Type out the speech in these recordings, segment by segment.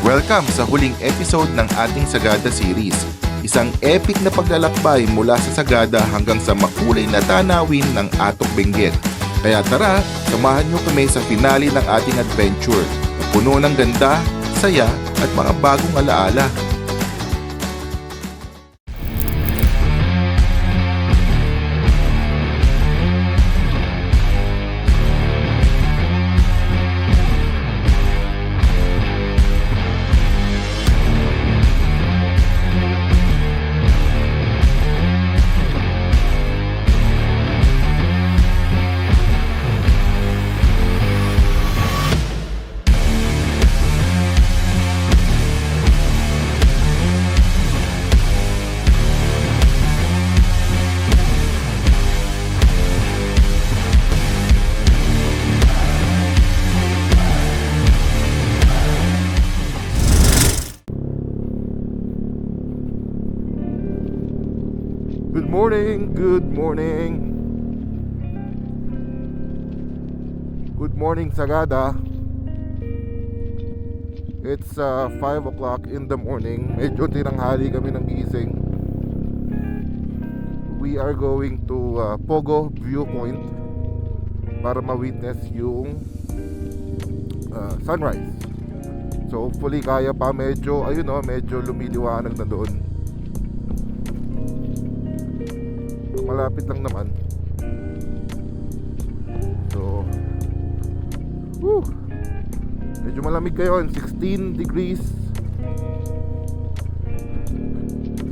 Welcome sa huling episode ng ating Sagada series. Isang epic na paglalakbay mula sa Sagada hanggang sa makulay na tanawin ng Atok Benguet. Kaya tara, samahan niyo kami sa finale ng ating adventure. Puno ng ganda, saya at mga bagong alaala. Good morning. Good morning, Sagada. It's 5 o'clock in the morning. Medyo tinanghali kami ng gising. We are going to Pogo Viewpoint para ma-witness yung sunrise. So hopefully kaya pa, medyo medyo lumiliwanag na doon. Malapit lang naman. So medyo malamig ngayon, 16 degrees.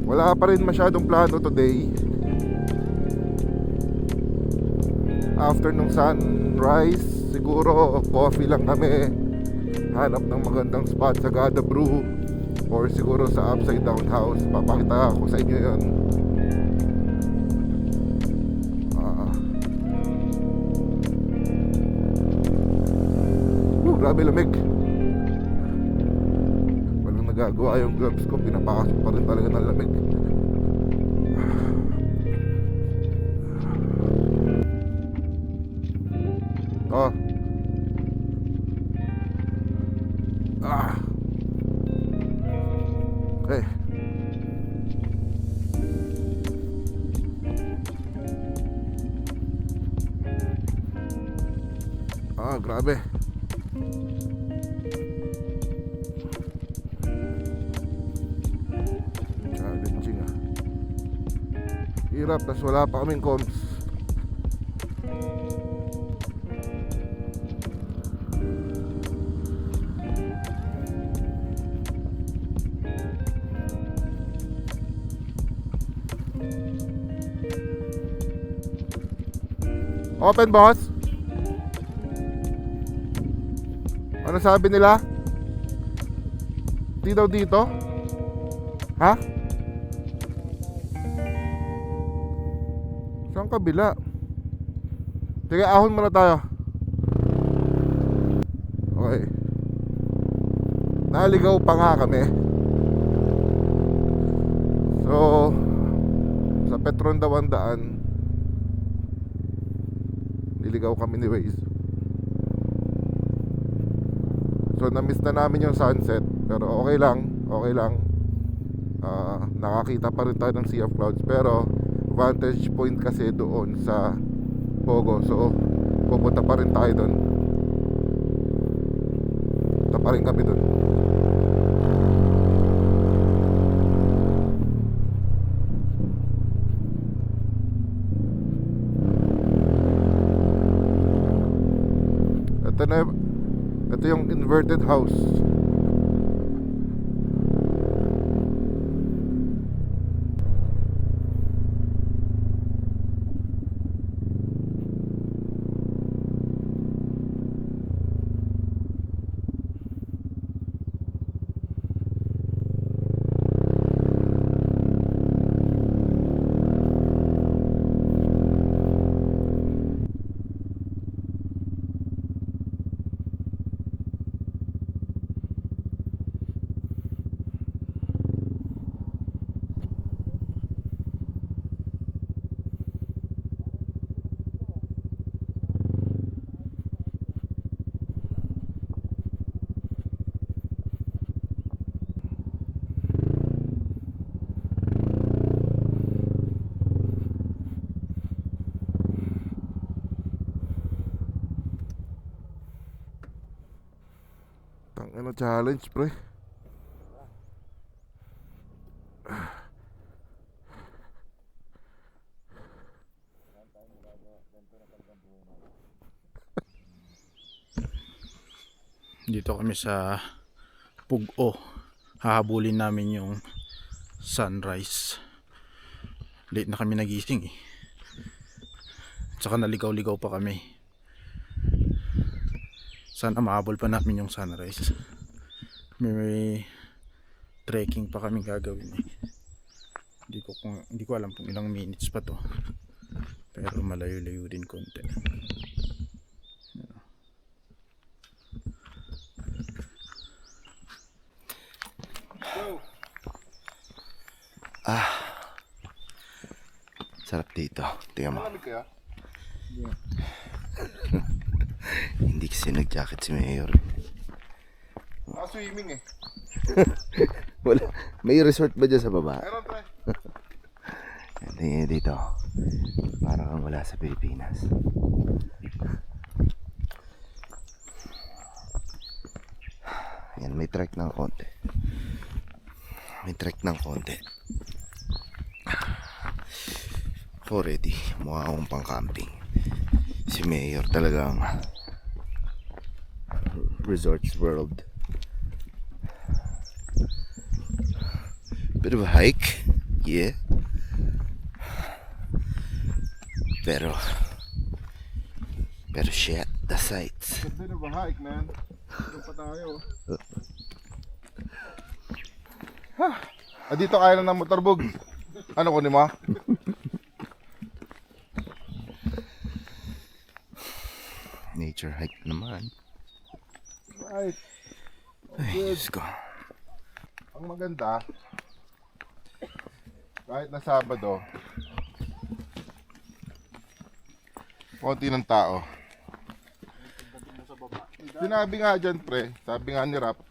Wala pa rin masyadong plano today. After nung sunrise, siguro coffee lang kami, hanap ng magandang spot sa Sagada Brew, or siguro sa Upside Down House. Papakita ko sa inyo yun. Grabe lamig. Walang nagagawa yung gloves ko, pinapakasok pa rin talaga ng lamig. Okay. Grabe. Challenging hirap, tas wala pa kaming comms. Open, boss. Ano sabi nila? Di daw dito? Ha? Saan kabila? Sige, ahon muna tayo. Okay. Naligaw pa nga kami. So sa Petron daw ang daan. Niligaw kami ni Waze. So na-miss na namin yung sunset. Pero okay lang. Nakakita pa rin tayo ng Sea of Clouds. Pero vantage point kasi doon sa Pogo. So pupunta pa rin tayo doon. Punta pa rin kami doon. Ito yung inverted house. challenge, pre. Dito kami sa Pugo. Hahabulin namin yung sunrise. Late na kami nagising eh. Tsaka naligaw-ligaw pa kami. Sana mahabol pa namin yung sunrise. May trekking pa kami gagawin eh. Hindi ko alam kung ilang minutes pa to. Pero malayo-layo din konti. Sarap dito. Tingnan mo. Malamig kaya? Hindi kasi nag-jacket si Mayor. Swimming eh. Wala. May resort ba dyan sa baba? Meron, pre. Tingnan dito. Parang kang wala sa Pilipinas. Yan, may trek ng konti. Already, mukha akong pang camping. Si Mayor talagang Resorts World. Bit of a hike, yeah. Pero shit, the sights. Ganda na ba hike, man? Doon pa tayo. Dito kaya lang ng motorbog. Ano ko ni ma? Nature hike naman. Right. Ay, Diyos ko. Ang maganda, kahit na Sabado, konti ng tao. Sinabi nga dyan, pre, sabi nga ni Rap,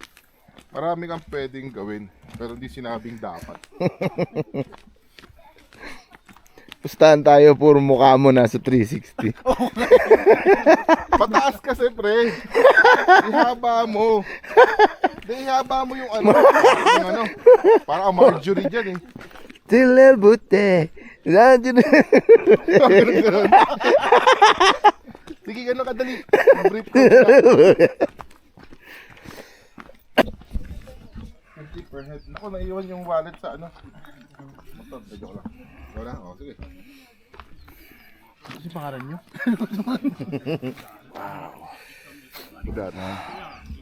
marami kang pwedeng gawin, pero hindi sinabing dapat. Pustahan tayo, puro mukha mo nasa 360. Pataas kasi, pre. Ihaba mo. Ihaba mo yung ano. Yung ano. Parang ang Marjorie dyan eh. Tilel bute. Ganun. Sige, gano'n kadali. Brief ko na. 50 per head. Naku, naiwan yung wallet sa ano. Motor, joke lang. Wala, o sige. Kasi pangalan nyo? Wow. Budat na.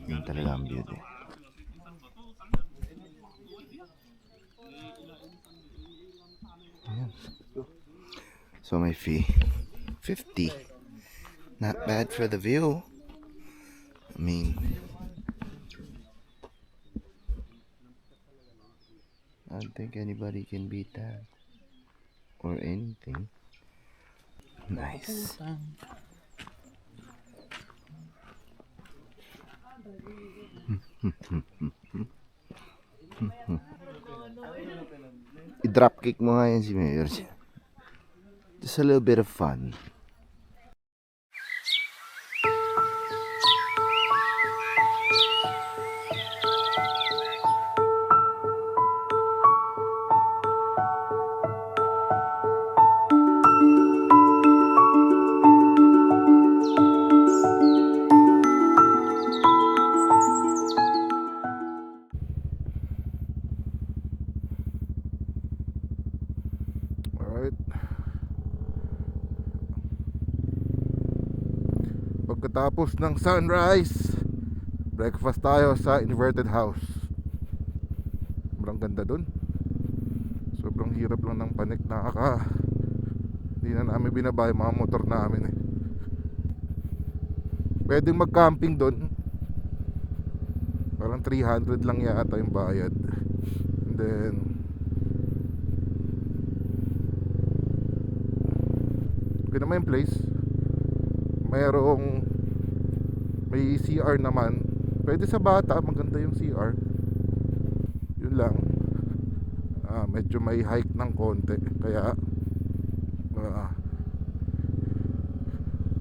Yun talaga ang beauty. Ayan. So my fee, 50. Not bad for the view. I mean, I don't think anybody can beat that. Or anything. Nice. I-dropkick mo nga yan si Mayor. Just a little bit of fun. Alright. Pagkatapos ng sunrise, breakfast tayo sa inverted house. Sobrang ganda dun. Sobrang hirap lang ng panik. Hindi na namin binaba yung mga motor namin eh. Pwedeng mag-camping dun. Parang 300 lang yata yung bayad. And then okay naman yung place. May CR naman. Pwede sa bata, maganda yung CR. Yun lang. Medyo may hike ng konti. Kaya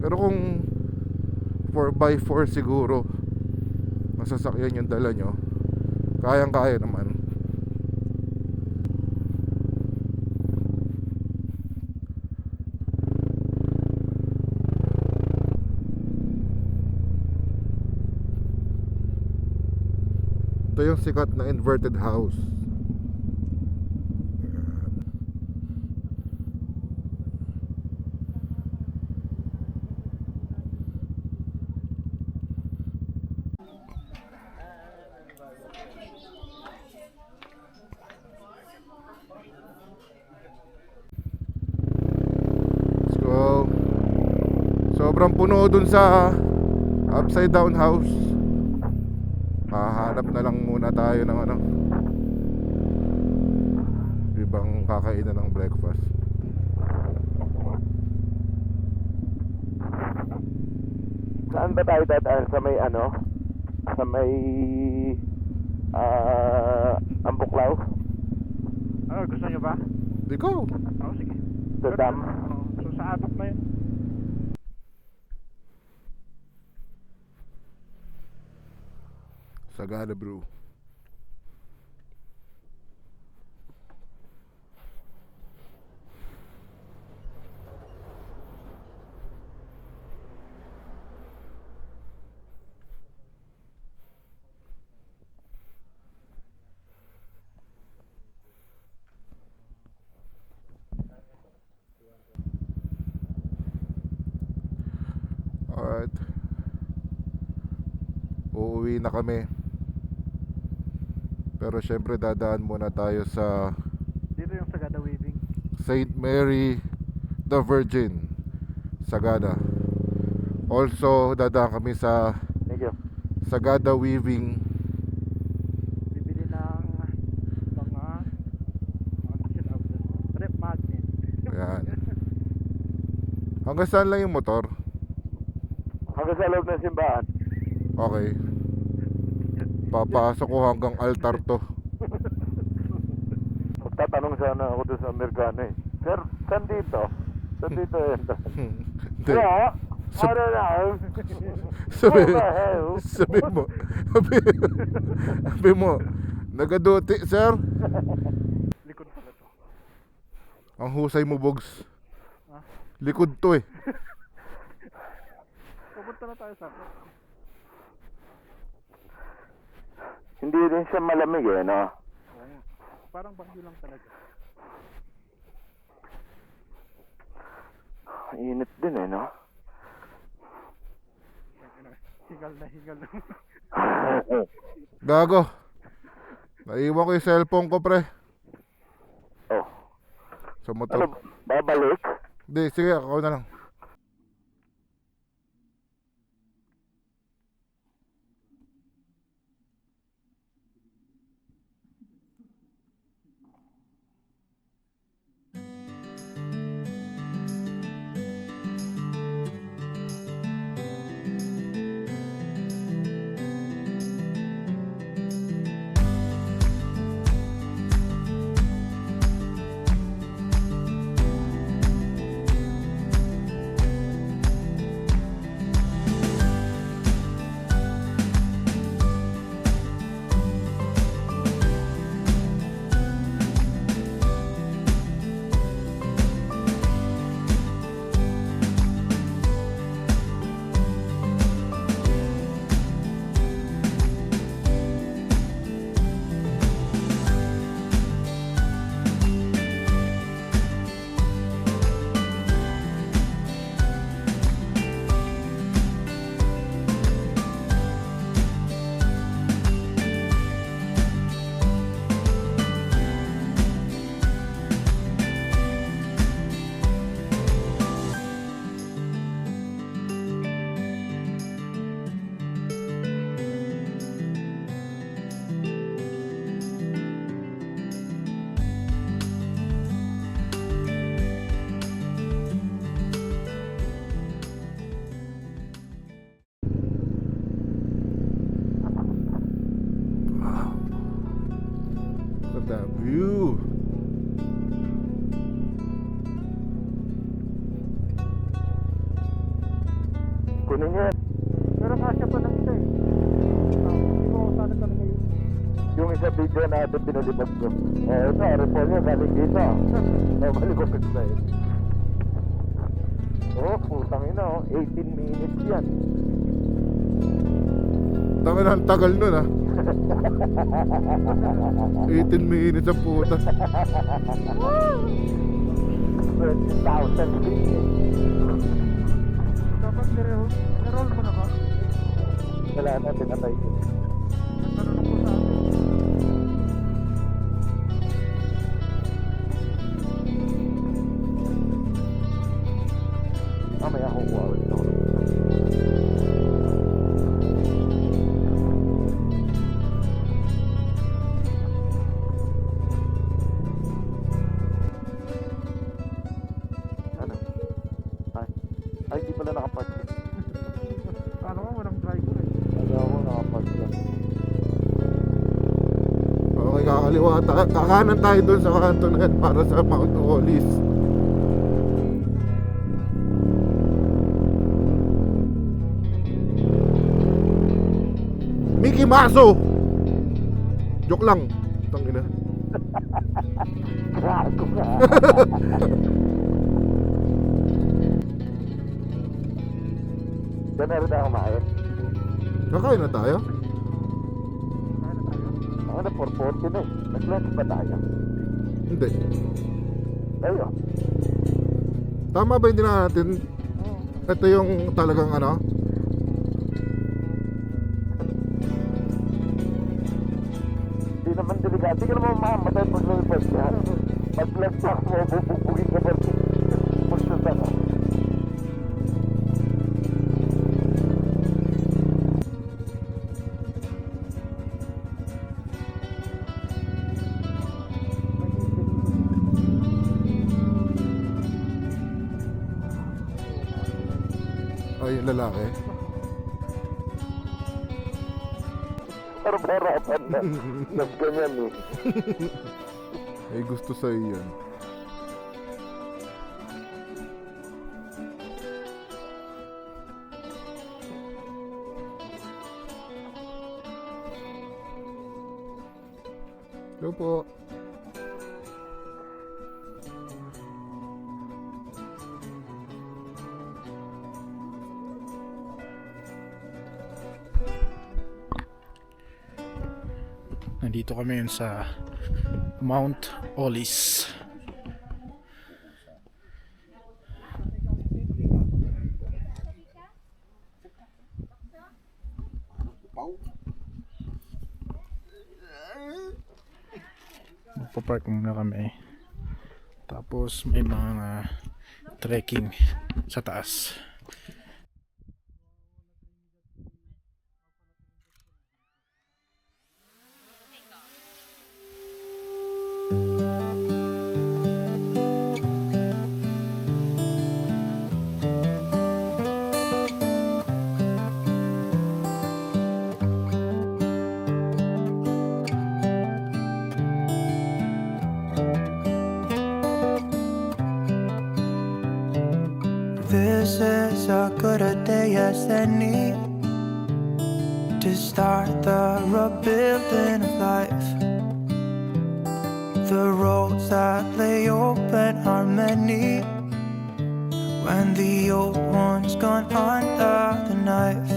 pero kung 4x4 siguro na sasakyan yung dala nyo, kayang-kaya naman. Ito yung sikat na inverted house. Let's go. Sobrang puno dun sa upside down house. Hahanap na lang muna tayo ng ibang kakainan ng breakfast. Saan ba tayo dadaan? Sa may Sa may Ambuklaw? Gusto nyo ba? Ikaw. Sige. Sa dam? So sa atok na yun. Sagada brew. Alright. Uuwi na kami. Pero syempre dadaan muna tayo sa Dito yung Sagada Weaving. Saint Mary the Virgin, Sagada. Also dadaan kami sa Thank you. Sagada Weaving. Bibili ng mga rep magnet. Ayan. Hanggang saan lang yung motor? Hanggang sa loob ng simbahan. Okay. Papasok ko hanggang altar to. Magtatanong sana ako doon sa Amerikano eh. Sir, saan dito? Saan dito yun? Hindi. Yeah, I don't know. Sabi, What the hell? sabi mo, nagaduti, sir. Likod pala to. Ang husay mo, Bogs. Ha? Likod to eh. Pupunta na tayo sa akin. Hindi rin siya malamig eh, no? Parang bagyo lang talaga. Init din eh, no? Hingal na hingal na. Gago. Naiwan ko yung cellphone ko, pre. Oh. Sa motor. Ano, babalik? Hindi, sige, ako na lang. Look at that view. Kunin niyo. Pero kasya pa lang ito eh. video natin pinalibag ko. Ito, repol niya galing dito. Malikopit na yun. Putang ina 18 minutes yan. Tama na, ang tagal nun 18 minutes ang puta. 20,000 feet. Dapat nirol mo na ba? Wala na, pinatay ko. Tanong ko sa atin. Mamaya kukuha ulit ako. Ano? Ay, di pala nakapark. Paano mo walang driver eh? Ayaw mo nakapark lang. Okay, kakaliwa. Kakanan tayo dun sa kanto na yan para sa Mount Olis. Mickey Maso! Joke lang. Tangina. Gago ka. Diyan na rin tayo kumain. Kakain na tayo? Ako na 4:40 na eh. Nag-lunch ba tayo? Hindi. Tayo. Tama ba hindi na natin? Ito yung talagang ano? Hindi naman delikado. Hindi ka naman mamamatay pag nalipad ka. Pag-lunch mo, bubugin ka pa. Pusta ka. Ay, yung lalaki. Pero harapan na. Mas ganyan eh. Ay, gusto sa'yo yan. Hello po. Nandito kami yun sa Mount Olis. Magpapark muna kami. Tapos may mga trekking sa taas. This is a good a day as any to start the rebuilding of life. The roads that lay open are many when the old one's gone under the knife.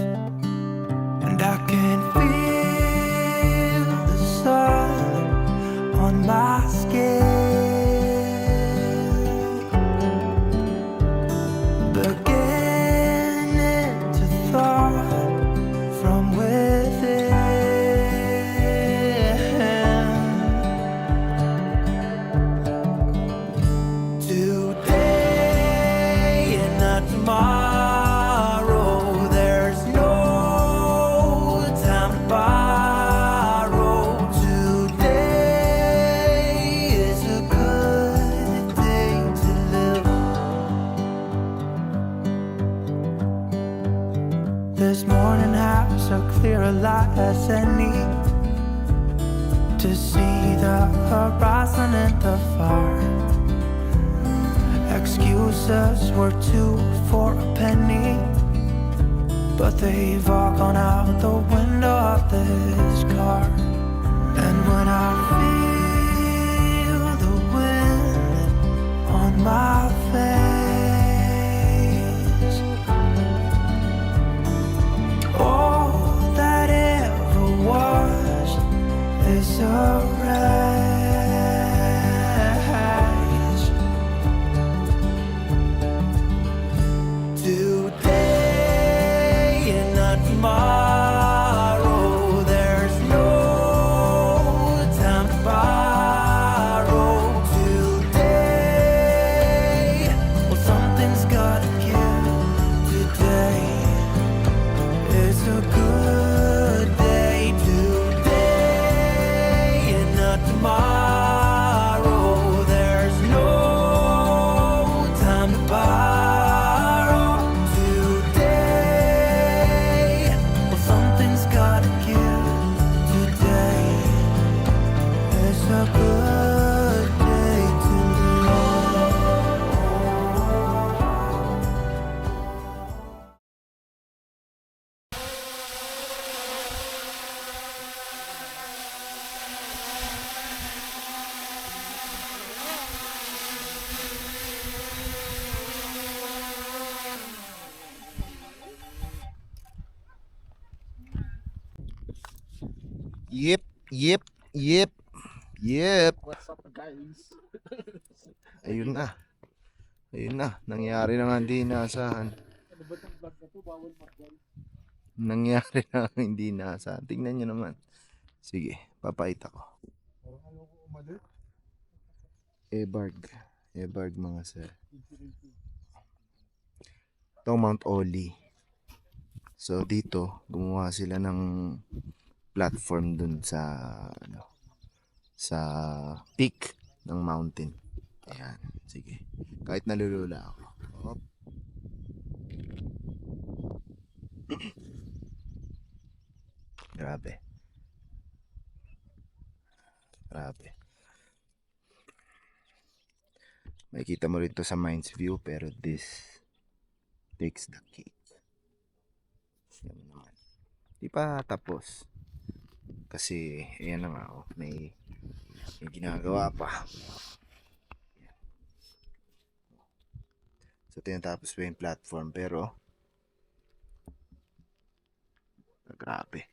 And I can feel the sun on my skin, beginning to thaw from within. Today and not tomorrow, there's no time to borrow. Today is a good day to live. This morning has a clearer light as any to see the horizon and the far. Excuses were 2 for a penny, but they've all gone out the window of this car. And when I feel the wind on my face, all that ever was is erased. Today and not tomorrow, there's no time to borrow. Today, well, something's gotta give. Today is a good day. Today and not tomorrow, there's no time to borrow. Today, well, something's gotta give. Today is a good day to live. Yep, yep, yep, yep. What's up, guys? Ayun na. Ayun na. Nangyari na nga hindi inaasahan. Nangyari na nga hindi inaasahan. Tingnan nyo naman. Sige, papakita ko. Ebarg. Ebarg mga sir. Ito Mount Oli. So dito, gumawa sila ng platform dun sa sa peak ng mountain. Ayan, sige. Kahit nalulula ako. Hop. Grabe. Grabe. Makikita mo rin to sa Mines View, pero this takes the cake. Yan naman. Di pa tapos. Kasi, ayan na nga, oh, may ginagawa pa. Yan. So, tinatapos pa yung platform, pero grabe.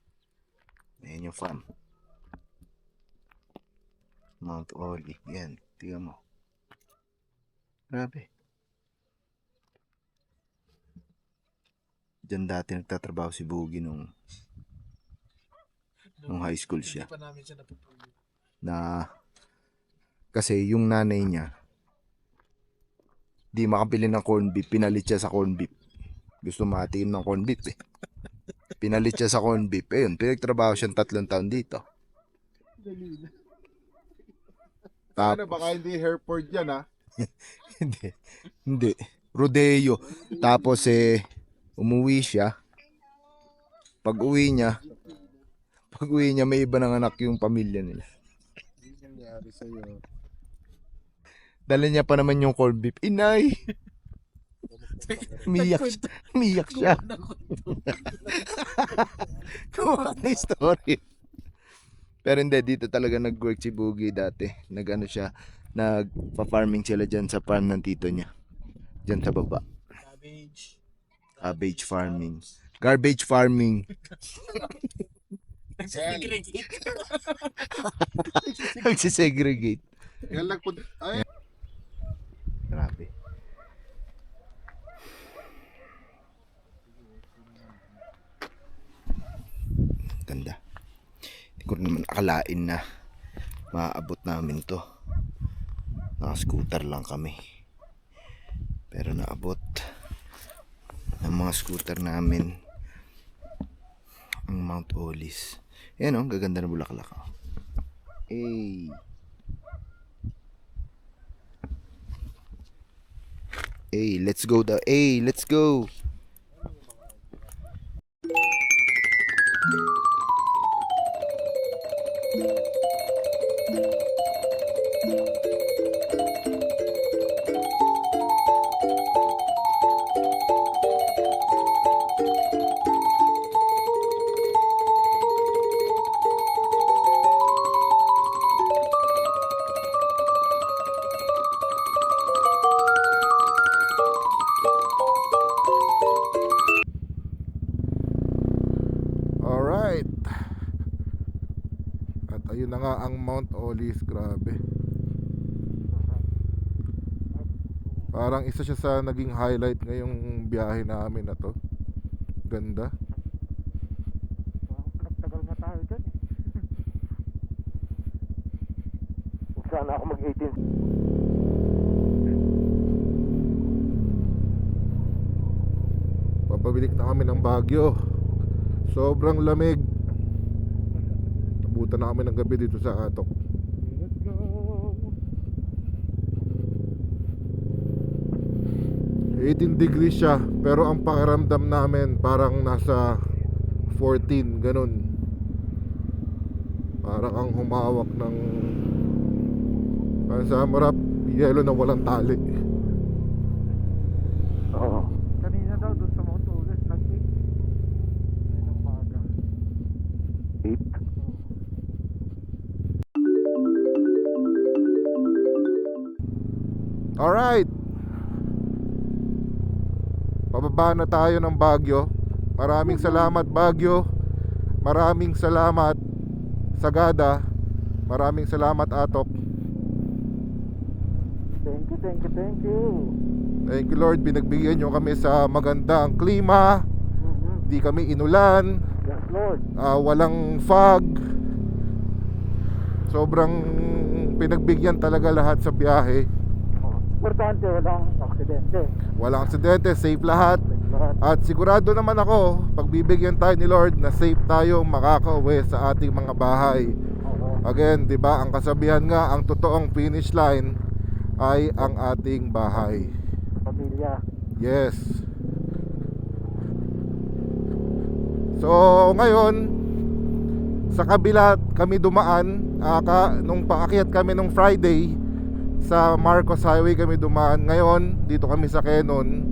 Ayan yung farm. Mount Oli. Yan, tingnan mo. Grabe. Diyan dati nagtatrabaho si Boogie nung high school siya. Hindi pa namin siya natutuloy. Na kasi yung nanay niya di makabili ng corn beef, pinalit siya sa corn beef. Gusto matikim ng corn beef eh. Pinalit siya sa corn beef. Ayun, pinagtrabaho siyang 3 taon dito. Ano, baka hindi Hereford yan ha? Hindi. Hindi. Rodeo. Tapos umuwi siya. Pag uwi niya, may iba ng anak yung pamilya nila. Nangyari sa'yo. Dala niya pa naman yung corned beef. Inay! Miyak siya. Kumain na yung story. Pero hindi, dito talaga nag-work si Boogie dati. Nag-ano siya, nagpa-farming sila dyan sa farm ng tito niya. Dyan sa baba. Cabbage farming. Garbage farming. Nagsisegregate. Yan lang po. Ay, Grabe. Ganda. Hindi ko rin naman akalain na maaabot namin to. Naka-scooter lang kami. Pero naabot ng mga scooter namin ang Mount Olis. Ayan o, gaganda na bulaklak. Hey. Hey, let's go daw. Hey, let's go. na nga ang Mount Olis, grabe. Parang isa siya sa naging highlight ngayong biyahe namin na to. Ganda. Tagal na tayo dyan. Sana ako mag-18. Papabilik na kami ng Baguio. Sobrang lamig. Nabutan na kami ng gabi dito sa Atok. Let's go. 18 degrees siya, pero ang pakiramdam namin parang nasa 14, ganun. Parang ang humawak ng sa marap, yelo na walang tali. Oo. Kanina daw doon sa Mount Olis, nag-8. Ayun ang maga. 8? Alright, pababa na tayo ng Baguio. Maraming salamat Baguio. Maraming salamat Sagada. Maraming salamat Atok. Thank you, thank you, thank you. Thank you Lord, binagbigyan nyo kami sa magandang klima. Di kami inulan. Yes, Lord. Walang fog. Sobrang pinagbigyan talaga lahat sa biyahe. Importante, walang aksidente. Walang aksidente, safe lahat. Lahat. At sigurado naman ako, pagbibigyan tayo ni Lord na safe tayo makakauwi sa ating mga bahay. Oo. Again, 'di ba? Ang kasabihan nga, ang totoong finish line ay ang ating bahay. Pamilya. Yes. So, ngayon sa kabila kami dumaan, nung paakyat kami nung Friday sa Marcos Highway kami dumaan. Ngayon, dito kami sa Quezon.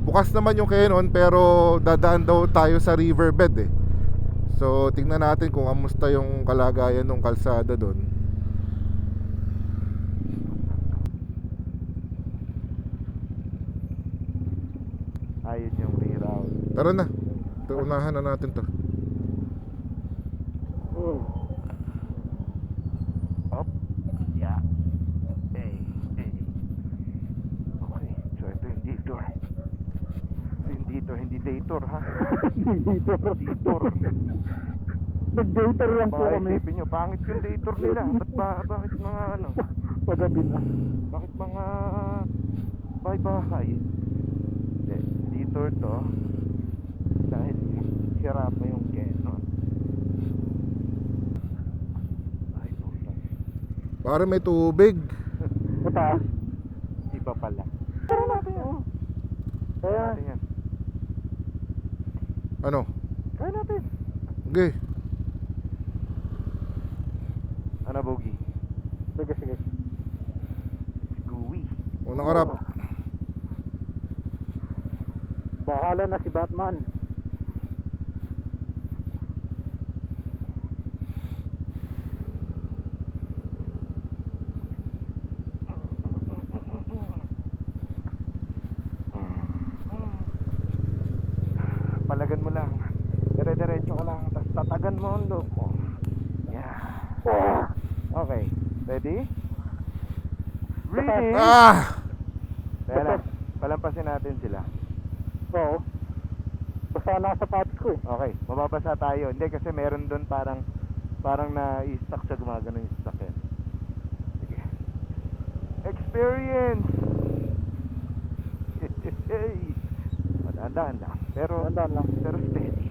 Bukas naman yung Quezon, pero dadaan daw tayo sa riverbed eh. So, tingnan natin kung kamusta yung kalagayan ng kalsada doon. Ayun yung reroute. Tara na. Ito, unahan na natin to. Up. Yeah. Hey, hey. Okay, so ito yung detour. Ito yung detour, hindi dator ha. Detour. Nag-dator lang po kami. Isipin nyo, pangit yung dator nila. Bakit mga ano? Pagabi na. Bakit mga bahay-bahay? Hindi, detour to. Dahil sira pa yung Quezon. Ay, puta. Para may tubig. Puta. Iba pala. Tara natin yan. Kaya natin yan. Ano? Kaya natin. Okay. Ano, Bogi? Sige, sige. Gooey. Unang harap. Bahala na si Batman. Palagan mo lang. Dire-diretso ka lang. Tapos tatagan mo ang loob mo. Yeah. Okay. Ready? Ready? Kaya lang. Palampasin natin sila. Oo. Basta nasa sapatos ko eh. Okay. Mababasa tayo. Hindi kasi meron doon parang na-stuck siya, gumagano yung sasakyan. Sige. Experience! Dahan-dahan lang. Pero steady.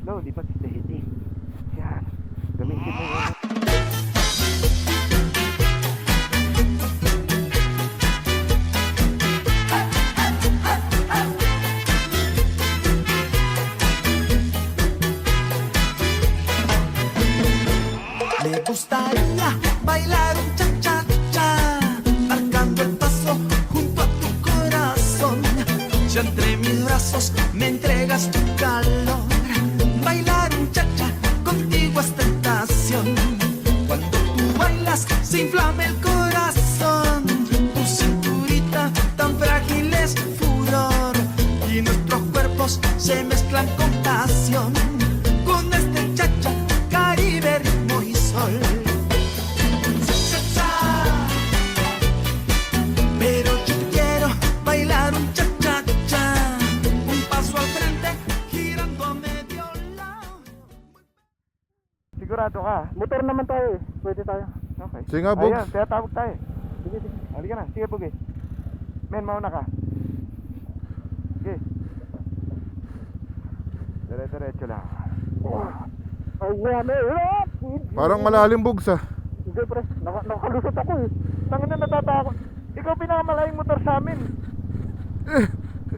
Slowly but steady. Yan. Gamitin mo yun. Me gustaría bailar un cha-cha-cha, marcando el paso junto a tu corazón. Si entre mis brazos me entregas tu calor, bailar un cha-cha contigo es tentación. Cuando tú bailas se inflama el corazón, tu cinturita tan frágil es furor y nuestros cuerpos se mezclan con pasión. Con este cha-cha sigurado ka. Motor naman tayo eh. Pwede tayo. Okay. Sige nga, Bogs. Ayan, tawag tayo. Sige, sige. Halika na, sige Bugi. Men, mauna ka. Sige. Dire-diretso lang. Ay, yan eh. Parang malalim, Bogs ah. Hindi, pre. Nakalusot ako eh. Tangin na natatakot. Ikaw pinakamalayang motor sa amin.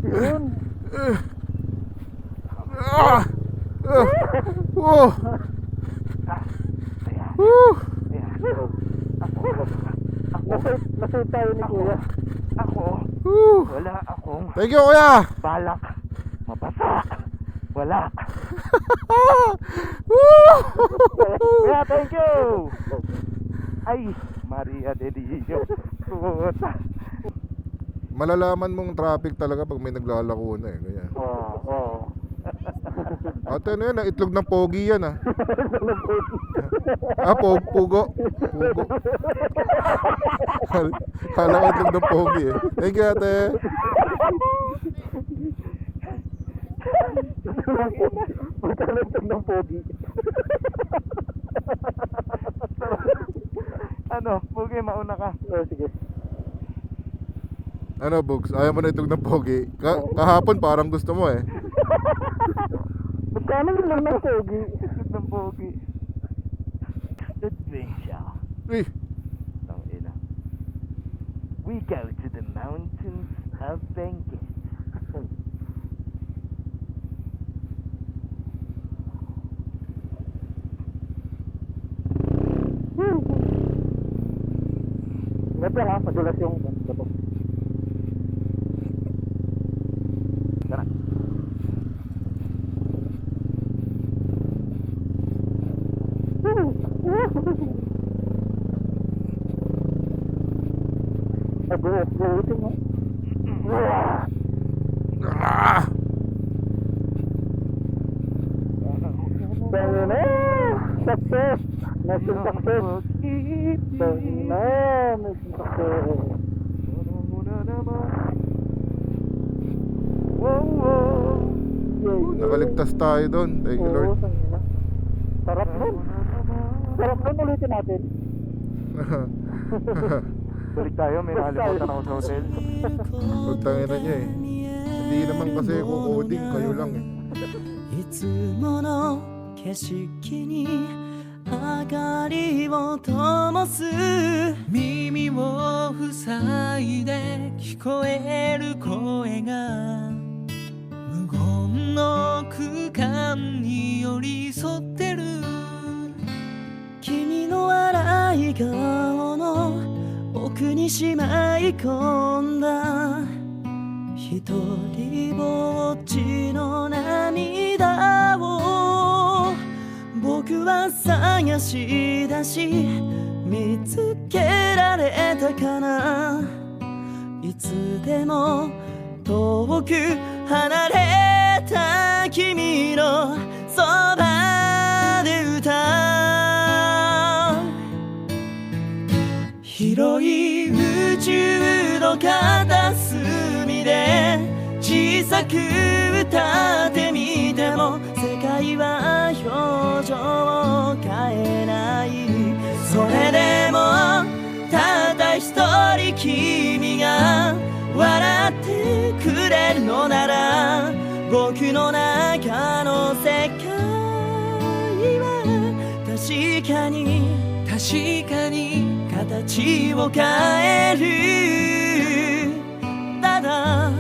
Yun. Ah! Oh! Woo! Nasave tayo ni Kuya. Ako, Woo! wala akong Thank you, kuya! balak mabasa. Wala. Woo! Kuya, thank you. Ay, Maria de Dios. Puta. Malalaman mong traffic talaga pag may naglalako na eh. Ganyan. Oo. Ate, ano yan? Itlog ng pogi yan ah. Pugo. Kala ko itlog ng pogi eh. Thank you, ate. Magkalatag ng pogi. Ano, Bugi, mauna ka. Sige. Ano, Bugs? Ayaw mo na itlog ng pogi? Kahapon parang gusto mo eh. Magkano yun lang ng pogi? Itlog ng Bugi. Adventure. Uy! Tangina. We go to the mountains of Benguet. Ngayon ha, madulas yung bato. Tara. Buutin mo. Ah! Dahil na! Success! Mission success! Dahil na! Mission success! Muna naman. Wow, wow. Nakaligtas tayo doon. Thank you, Lord. Sarap nun. Sarap nun, ulitin natin. Balik tayo, may nakalimutan ako sa hotel. Pagtangin na niya eh. Hindi naman kasi kukoding, kayo lang eh. いつもの景色に明かりを灯す耳を塞いで聞こえる声が無言の空間に寄り添ってる君の荒い顔の奥にしまい込んだ一人ぼっちの涙を僕は探し出し見つけられたかないつでも遠く離れた君のそばで歌う広い宇宙の片隅で小さく歌ってみても世界は表情を変えないそれでもただ一人君が笑ってくれるのなら僕の中の世界は確かに形を変えるただ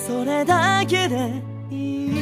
それだけでいい